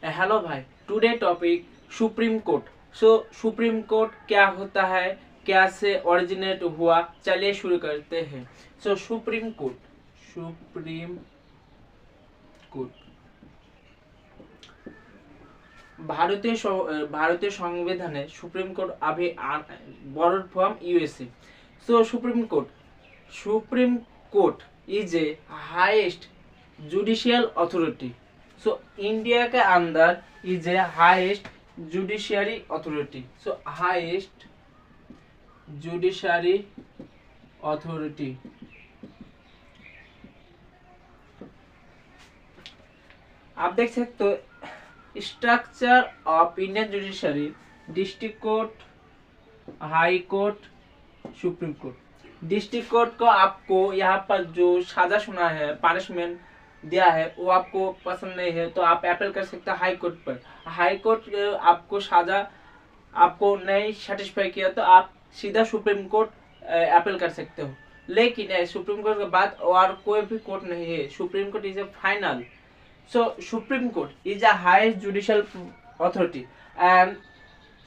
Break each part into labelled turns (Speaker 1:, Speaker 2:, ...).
Speaker 1: Hello भाई, today topic supreme court. सो Supreme court क्या होता है, कैसे ओरिजिनेट हुआ, चलिए शुरू करते हैं। सो सुप्रीम कोर्ट ভারতীয় সংবিধানে সুপ্রিম কোর্ট আভি বড় from USA. So supreme court is a highest judicial authority. So India के अंदर is a highest judiciary authority. So highest judiciary authority. आप देख सकते हो structure of Indian judiciary: district court, high court, supreme court. District court को आपको यहाँ पर जो सजा सुना है, पनिशमेंट दिया है, वो आपको पसंद नहीं है तो आप अपील कर सकते हैं हाई कोर्ट पर। हाई कोर्ट आपको सजा आपको नहीं सेटिस्फाई किया तो आप सीधा सुप्रीम कोर्ट अपील कर सकते हो। लेकिन सुप्रीम कोर्ट के बाद और कोई भी कोर्ट नहीं है। Supreme court is A final. So Supreme Court is the highest judicial authority and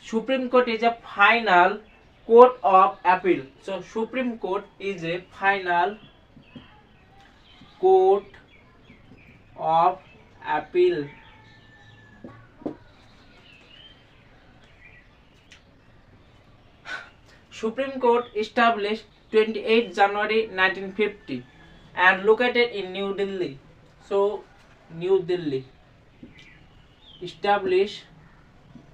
Speaker 1: Supreme Court is a final court of appeal. So Supreme Court is a final court of appeal. Supreme Court established 28 January 1950 and located in New Delhi. So new Delhi established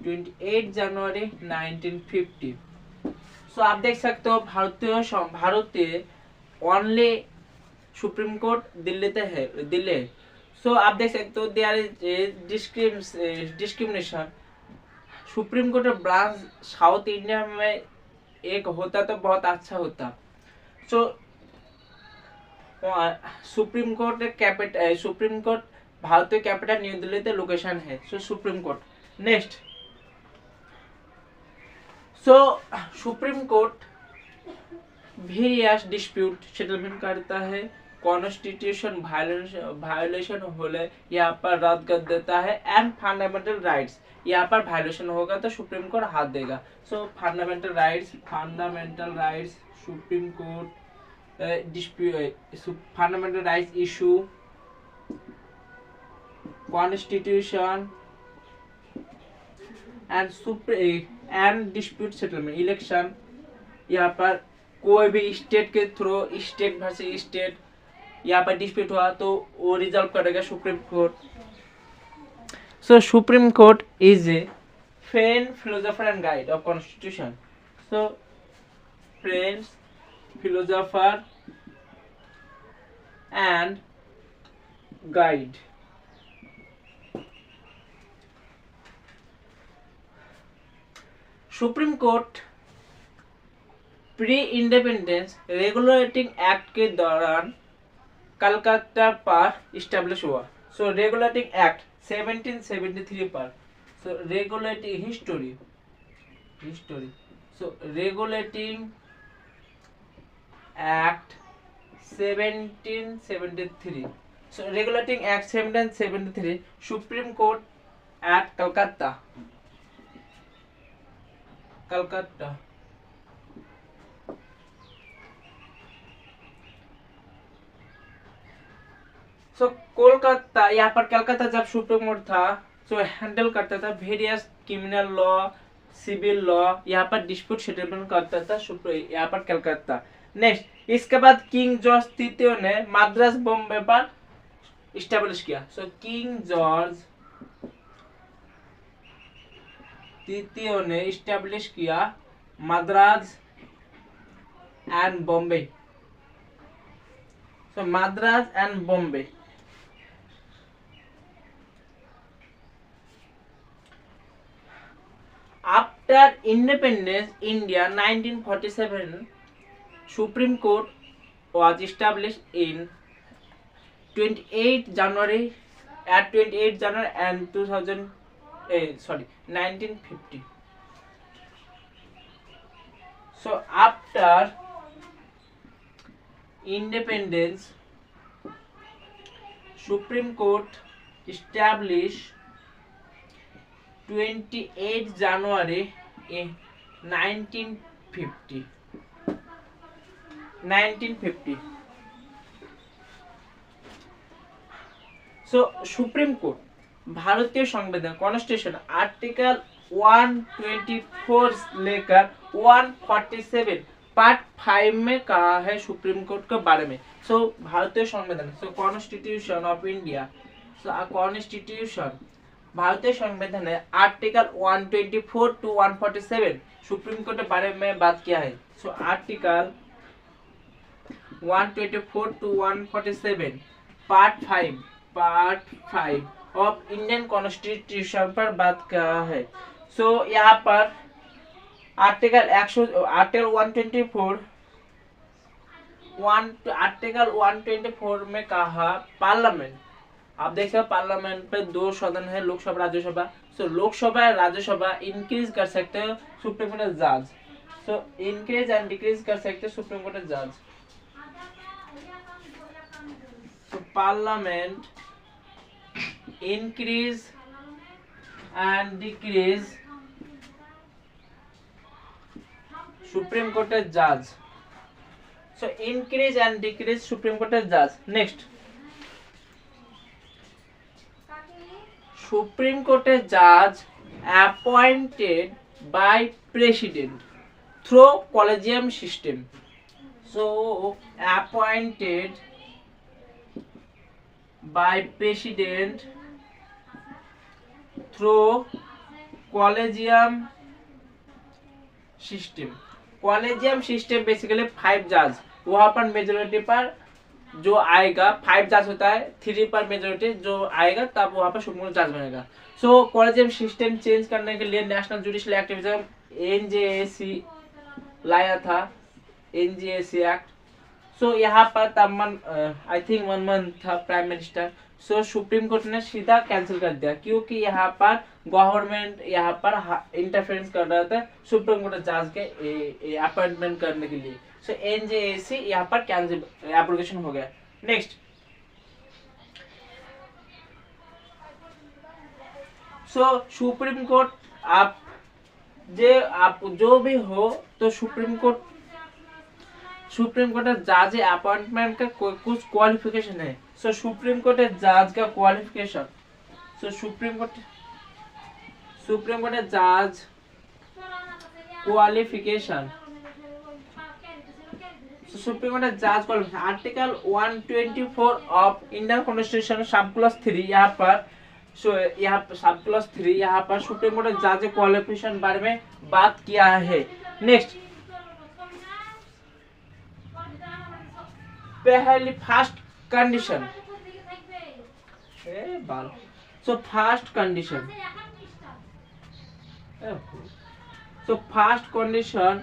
Speaker 1: 28 जनवरी 1950। सो आप देख सकते हो भारतीय only supreme court दिल्लीते है, दिल्ली। सो आप देख सकते हो there is discrimination. Supreme Court branch South India में एक होता तो बहुत अच्छा होता। सो सुप्रीम कोर्ट भारतीय कैपिटल न्यू दिल्ली ते लोकेशन है। So Supreme Court next. So Supreme Court various dispute settlement करता है। कॉन्स्टिट्यूशन वायलेशन होले यहाँ पर रद्द कर देता है। एंड फंडामेंटल राइट्स यहाँ पर वायलेशन होगा तो सुप्रीम कोर्ट हाथ देगा। सो fundamental rights supreme Court fundamental rights issue, constitution and dispute settlement. Election यहाँ पर कोई भी स्टेट के थ्रू स्टेट वर्सेस स्टेट यहाँ पर डिस्प्यूट हुआ तो वो रिजॉल्व करेगा Supreme court. So Supreme court is a friend, philosopher and guide of constitution. So friends, philosopher and guide. Supreme court pre independence regulating act के दौरान कलकत्ता पर इस्टेब्लिश हुआ। सो रेगुलेटिंग एक्ट 1773 पर। So regulating history so regulating act 1773। So regulating act 1773 Supreme Court at Calcutta. So Kolkata, यहाँ पर कलकत्ता जब supreme court था सो handle करता था various criminal law, civil law, यहाँ पर डिस्प्यूट सेटलमेंट करता था यहाँ पर कलकत्ता। नेक्स्ट, इसके बाद किंग जॉर्ज तृतीय ने मद्रास बॉम्बे पर इस्टेब्लिश किया। सो किंग जॉर्ज तृतीय ने इस्टेब्लिश किया Madras and Bombay. So Madras and Bombay. After independence India 1947 supreme court was established in 28 January and 1950. So after independence Supreme Court established 28 January 1950 so Supreme Court भारतीय संविधान कॉन्स्टिट्यूशन आर्टिकल 124 लेकर 147 पार्ट 5 में कहा है सुप्रीम कोर्ट के बारे में। सो भारतीय संविधान, so constitution of India, so constitution भारतीय संविधान है आर्टिकल 124 टू 147 सुप्रीम कोर्ट के बारे में बात किया है। So article 124 to 147 part 5 of Indian constitution पर बात कर रहा है। सो यहाँ पर आर्टिकल 124 में कहा पार्लियामेंट, आप देख सकते पार्लियामेंट पे 2 सदन है, लोकसभा राज्यसभा। सो लोकसभा राज्यसभा इंक्रीज कर सकते हैं सुप्रीम कोर्ट जज, सो इंक्रीज एंड डिक्रीज कर सकते हैं सुप्रीम कोर्ट जज। So parliament increase and decrease Supreme Court judge. So increase and decrease Supreme Court judge. Next, Supreme Court judge appointed by President through collegium system. So appointed by President through collegium system basically 5 जज, वहां पर majority पर जो आएगा 5 जज होता है, 3 पर मेजोरिटी जो आएगा तब वहां पर सुप्रीम कोर्ट जज बनेगा। सो कॉलेजियम सिस्टम चेंज करने के लिए नेशनल जुडिशियल एक्टिविज्म NJAC लाया था, NJAC एक्ट। सो यहाँ पर तब आई थिंक मनमोहन था प्राइम मिनिस्टर। सो सुप्रीम कोर्ट ने सीधा कैंसिल कर दिया क्योंकि यहाँ पर गवर्नमेंट यहाँ पर इंटरफेरेंस कर रहा था सुप्रीम कोर्ट जज के अपॉइंटमेंट करने के लिए। सो NJAC यहाँ पर कैंसिल एप्लीकेशन हो गया। नेक्स्ट, सो सुप्रीम कोर्ट आप जो भी हो तो सुप्रीम कोर्ट जज अपॉइंटमेंट का कुछ क्वालिफिकेशन है। सो सुप्रीम कोर्ट जज का क्वालिफिकेशन, सो सुप्रीम कोर्ट जज क्वालिफिकेशन, सुप्रीम कोर्ट जज qualification article 124 of Indian constitution sub clause 3 यहाँ पर। सो यहाँ सब क्लॉज 3 यहाँ पर सुप्रीम कोर्ट जज क्वालिफिकेशन बारे में बात किया है। नेक्स्ट, पहली first condition, so first condition,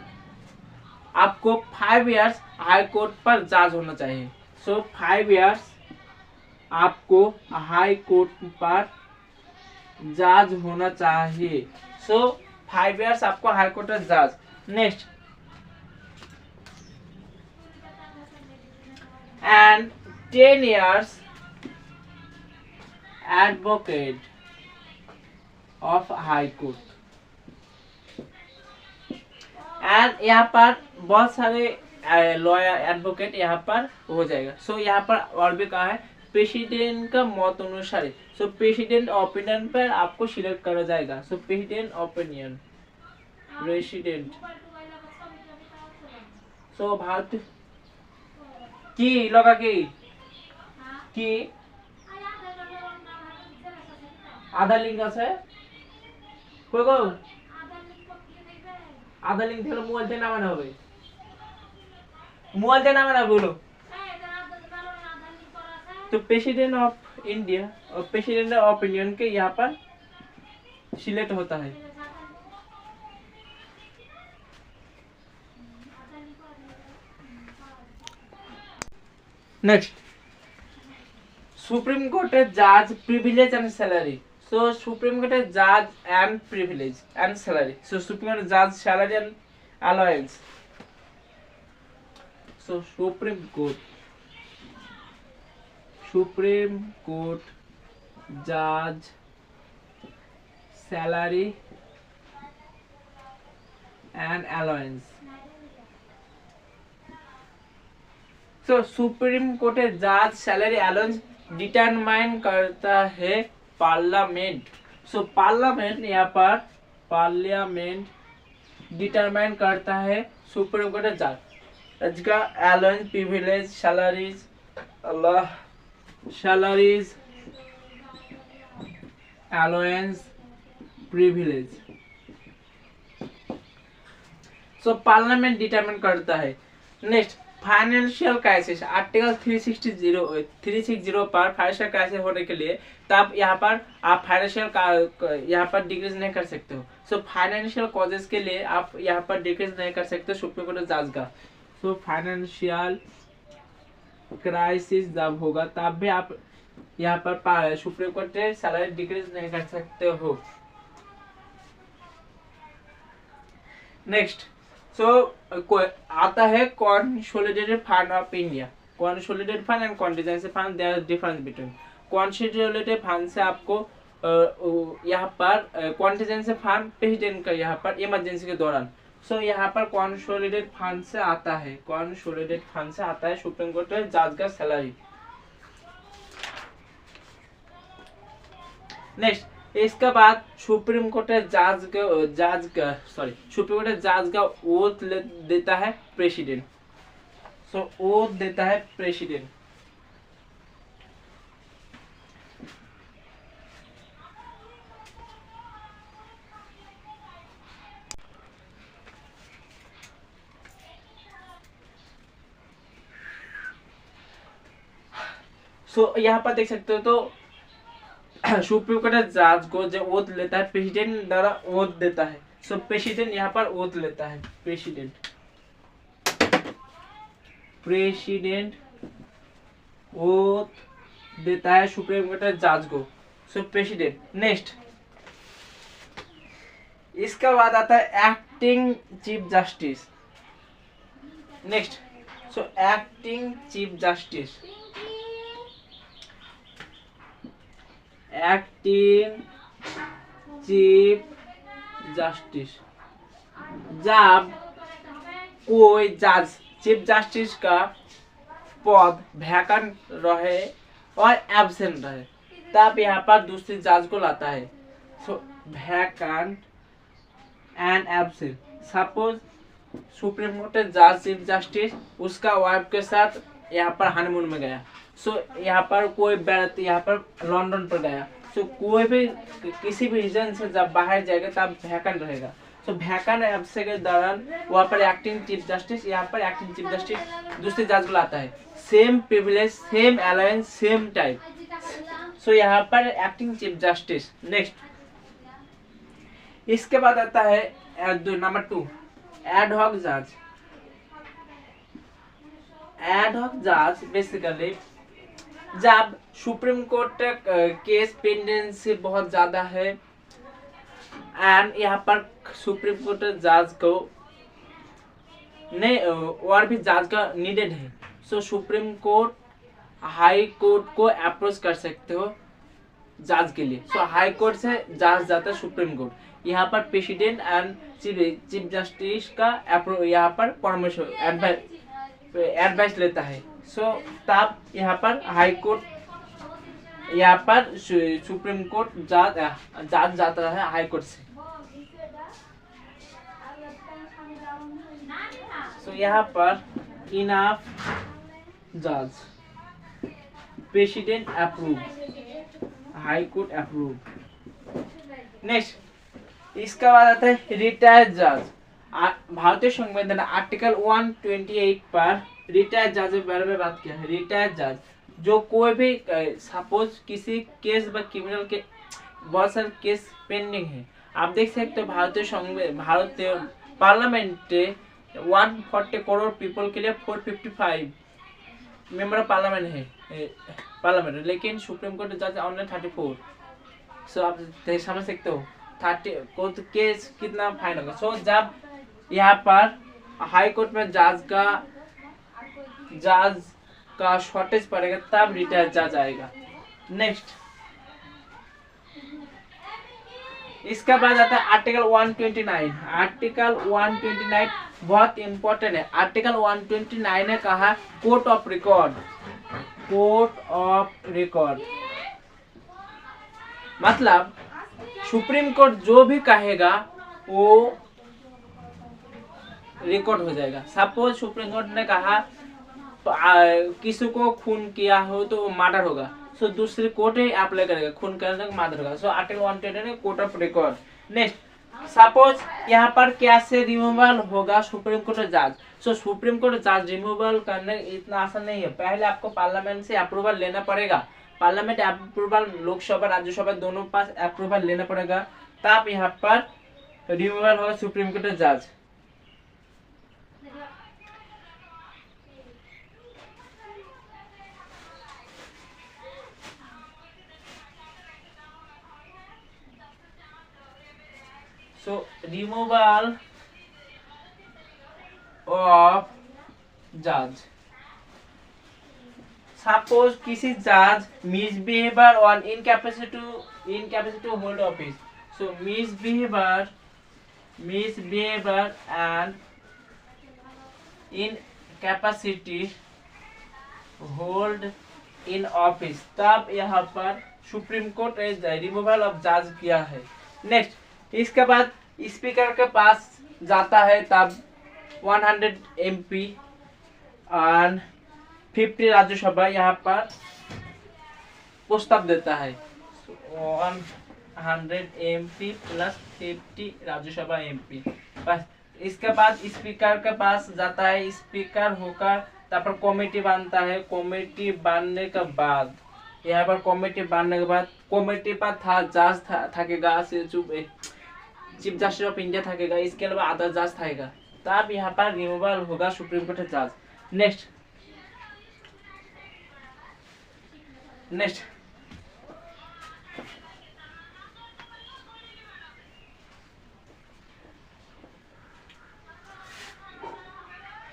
Speaker 1: आपको 5 इयर्स हाई कोर्ट पर जज होना चाहिए। सो 5 इयर्स आपको हाई कोर्ट पर जज होना चाहिए। सो 5 इयर्स आपको हाई कोर्ट पर जज। Next, and 10 years advocate of high court। And यहाँ पर बहुत सारे लॉयर एडवोकेट यहाँ पर हो जाएगा। सो यहाँ पर और भी कहा है प्रेसिडेंट का मत अनुसार, सो प्रेसिडेंट ओपिनियन पर आपको सिलेक्ट करा जाएगा। So president opinion, president. So Bharat কি লগা কি কি আধার লিংক আছে কই গো, আধার লিংক দিলে মোবাইল থেকে নামানো হবে, মোবাইল থেকে নামানো বলো। तो प्रेसिडेंट ऑफ इंडिया और प्रेसिडेंट ऑफ इंडियन के यहाँ पर सिलेक्ट होता है। नेक्स्ट, सुप्रीम कोर्ट जज privilege and salary. So Supreme Court जज and privilege and salary. So Supreme Court जज salary and allowance. So Supreme Court जज salary and allowance। so supreme Court जज सैलरी अलाउंस डिटरमाइन करता है parliament. So parliament यहाँ पर parliament determine करता है सुप्रीम कोर्ट जज का allowance privilege salaries allowance privilege. So parliament determine करता है। नेक्स्ट फाइनेंशियल क्राइसिस आर्टिकल 360 पर फाइनेंशियल क्राइसिस होने के लिए तब यहाँ पर आप फाइनेंशियल यहाँ पर डिक्रीज नहीं कर सकते हो। सो फाइनेंशियल कॉजेस के लिए आप यहाँ पर डिक्रीज नहीं कर सकते सुप्रीम कोर्ट जज का। सो फाइनेंशियल क्राइसिस जब होगा तब भी आप यहाँ पर सुप्रीम कोर्ट सैलरी डिक्रीज नहीं कर सकते हो। नेक्स्ट आता है consolidated fund of India. Consolidated fund and contingency fund, there is difference between. Consolidated fund से आपको यहाँ पर कॉन्टिजेंसी फंड प्रेसिडेंट का यहाँ पर इमरजेंसी के दौरान। सो यहाँ पर कंसोलिडेटेड फंड से आता है, कंसोलिडेटेड फंड से आता है सुप्रीम कोर्ट जज का सैलरी। नेक्स्ट इसके बाद सुप्रीम कोर्ट जज का ओथ देता है प्रेसिडेंट। सो ओथ देता है प्रेसिडेंट। सो यहाँ पर देख सकते हो तो सुप्रीम कोर्ट जज को जो ओथ लेता है प्रेसिडेंट द्वारा ओथ देता है। सो प्रेसिडेंट यहाँ पर ओथ लेता है, प्रेसिडेंट ओथ देता है सुप्रीम कोर्ट जज को। सो प्रेसिडेंट। नेक्स्ट इसका बाद आता है acting chief justice. Next so acting chief justice, acting chief justice जब कोई जज चीफ जस्टिस का पद वैकेंट रहे और एब्सेंट रहे तब यहाँ पर दूसरे जज को लाता है। So vacant and absent, suppose Supreme Court जज चीफ जस्टिस उसका वाइफ के साथ यहाँ पर हनीमून में गया। सो यहाँ पर कोई यहाँ पर लंदन पर गया। सो कोई भी किसी भी रीजन से जब बाहर जाएगा तब वैकेंट रहेगा। सो वैकेंट एब्सेंट के दौरान वहाँ पर एक्टिंग चीफ जस्टिस यहाँ पर एक्टिंग चीफ जस्टिस दूसरे जज को लाता है। Same privilege, same allowance, same type. So यहाँ पर एक्टिंग चीफ जस्टिस। नेक्स्ट इसके बाद आता है नंबर 2 एडहॉक जज। एडहॉक जज बेसिकली जब सुप्रीम कोर्ट केस पेंडेंसी बहुत ज्यादा है एंड यहाँ पर सुप्रीम कोर्ट जज को नहीं और भी जज का नीडेड है। So Supreme court high court को अप्रोच कर सकते हो जज के लिए। सो हाई कोर्ट से जज जाता है सुप्रीम कोर्ट। यहाँ पर प्रेसिडेंट एंड चीफ जस्टिस का यहाँ पर परामर्श एडवाइस लेता है। सो तब यहाँ पर हाई कोर्ट यहाँ पर सुप्रीम कोर्ट जज जाता है हाई कोर्ट से। सो यहाँ पर इनफ जज, president approve, high court approve. Next इसका बाद आता है रिटायर्ड जज। भारतीय संविधान आर्टिकल 128 पर रिटायर्ड जज के बारे में बात किया है। रिटायर्ड जज जो कोई भी सपोज किसी केस व क्रिमिनल के बहुत सारे केस पेंडिंग है। आप देख सकते हो भारतीय पार्लियामेंट 140 करोड़ पीपल के लिए 455 मेंबर ऑफ पार्लियामेंट है पार्लियामेंट, लेकिन सुप्रीम कोर्ट जज ओनली 34। सो आप समझ सकते हो 30 को तो केस कितना फाइन होगा। सो जब यहाँ पर हाई कोर्ट में जज का शॉर्टेज पड़ेगा तब रिटायर्ड जज आएगा। नेक्स्ट इसका बाद आता है आर्टिकल 129। आर्टिकल 129 बहुत इंपॉर्टेंट है। आर्टिकल 129 ने कहा court of record. Court of record मतलब सुप्रीम कोर्ट जो भी कहेगा वो रिकॉर्ड हो जाएगा। सपोज सुप्रीम कोर्ट ने कहा किसी को खून किया हो तो मर्डर होगा, सो दूसरी कोर्ट ही अप्लाई करेगा, खून करने का मर्डर होगा। So article 129 court of record. Next suppose यहाँ पर कैसे रिमूवल होगा सुप्रीम कोर्ट जज। सो सुप्रीम कोर्ट जज रिमूवल करने इतना आसान नहीं है। पहले आपको पार्लियामेंट से अप्रूवल लेना पड़ेगा। पार्लियामेंट अप्रूवल, लोकसभा राज्यसभा दोनों पास अप्रूवल लेना पड़ेगा, तब यहाँ पर रिमूवल होगा सुप्रीम कोर्ट जज। So removal of judge. Suppose किसी judge misbehavior or incapacity to hold office. So misbehavior and incapacity hold in office, तब यहाँ पर सुप्रीम कोर्ट रिमूवल ऑफ जज किया है। नेक्स्ट इसके बाद स्पीकर के पास जाता है, तब 100 MP और 50 राज्यसभा यहाँ पर प्रस्ताव देता है। 100 MP प्लस 50 राज्यसभा MP। बस इसके बाद स्पीकर के पास जाता है, स्पीकर होकर तब पर कमेटी बनता है। कमेटी बनने के बाद यहाँ पर कमेटी पर जज थकेगा, चीफ जस्टिस ऑफ इंडिया थकेगा, इसके अलावा अदर जज थकेगा, तब यहाँ पर रिमूवल होगा सुप्रीम कोर्ट जज। नेक्स्ट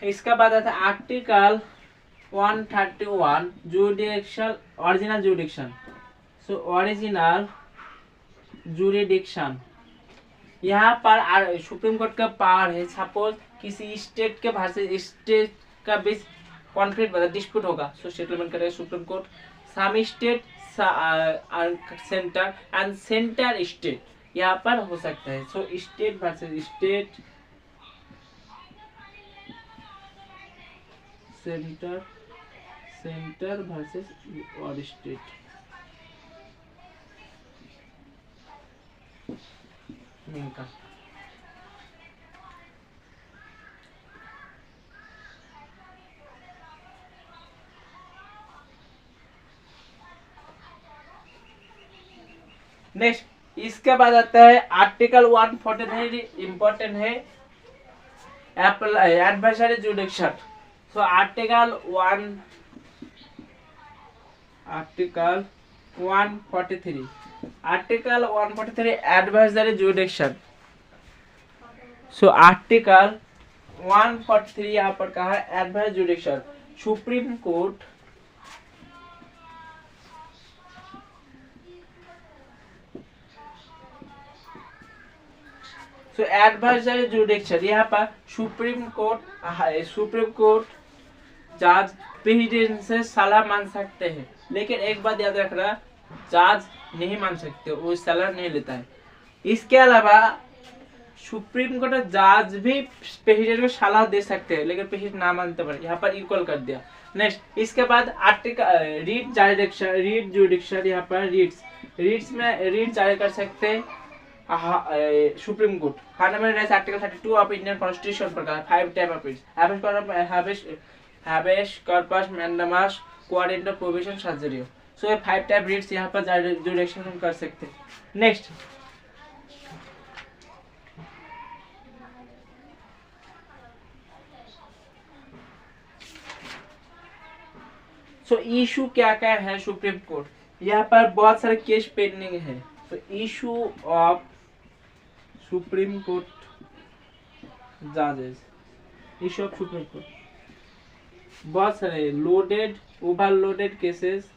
Speaker 1: इसका बाद आता है article 131 judicial original jurisdiction. So original jurisdiction यहाँ पर सुप्रीम कोर्ट का पावर है। सपोज किसी स्टेट के वर्सेस स्टेट का बीच कॉन्फ्लिक्ट डिस्प्यूट होगा, सो सेटलमेंट करेगा Supreme Court. Some state centre and centre state यहाँ पर हो सकता है। So state versus state, centre versus और स्टेट। नेक्स्ट इसके बाद आता है आर्टिकल 143 इम्पोर्टेंट है, advisory jurisdiction. So article 143 advisory jurisdiction. So article 143 यहाँ पर कहा है एडवाइजरी जुडिक्शन। सुप्रीम कोर्ट तो एडवाइजरी जुडिक्शन यहाँ पर सुप्रीम कोर्ट जज प्रेसिडेंट से सलाह मान सकते हैं, लेकिन एक बात याद रखना, जज नहीं मान सकते, वो सलाह नहीं लेता है। इसके अलावा सुप्रीम कोर्ट जज भी प्रेसिडेंट को सलाह दे सकते हैं, लेकिन प्रेसिडेंट ना मानते पर यहाँ पर इक्वल कर दिया। नेक्स्ट इसके बाद आर्टिकल रीट जुडिक्शन। यहाँ पर रीट्स में रीट जारी कर सकते हैं Supreme Court. Fundamental rights article 32 of Indian constitution प्रकार 5 type of writs habeas corpus mandamus quo warranto prohibition certiorari. So ये 5 टाइप रीट्स यहाँ पर जुडिक्शन कर सकते हैं। नेक्स्ट सो इशू क्या क्या है सुप्रीम कोर्ट, यहाँ पर बहुत सारे केस पेंडिंग है। तो इशू ऑफ सुप्रीम कोर्ट जजेस, इशू ऑफ सुप्रीम कोर्ट बहुत सारे लोडेड ओवरलोडेड केसेस।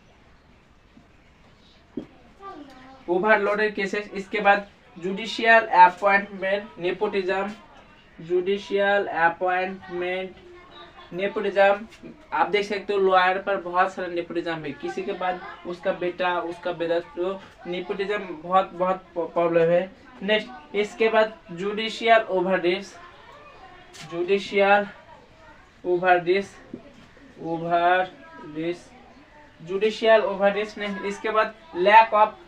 Speaker 1: इसके बाद judicial appointment nepotism, judicial appointment nepotism. आप देख सकते हो लॉयर पर बहुत सारा नेपोटिज्म है, किसी के बाद उसका बेटा, उसका बेटा, तो नेपोटिज्म बहुत बहुत प्रॉब्लम है। नेक्स्ट इसके बाद judicial overreach, judicial overreach, overreach, judicial overreach ने। इसके बाद लैक ऑफ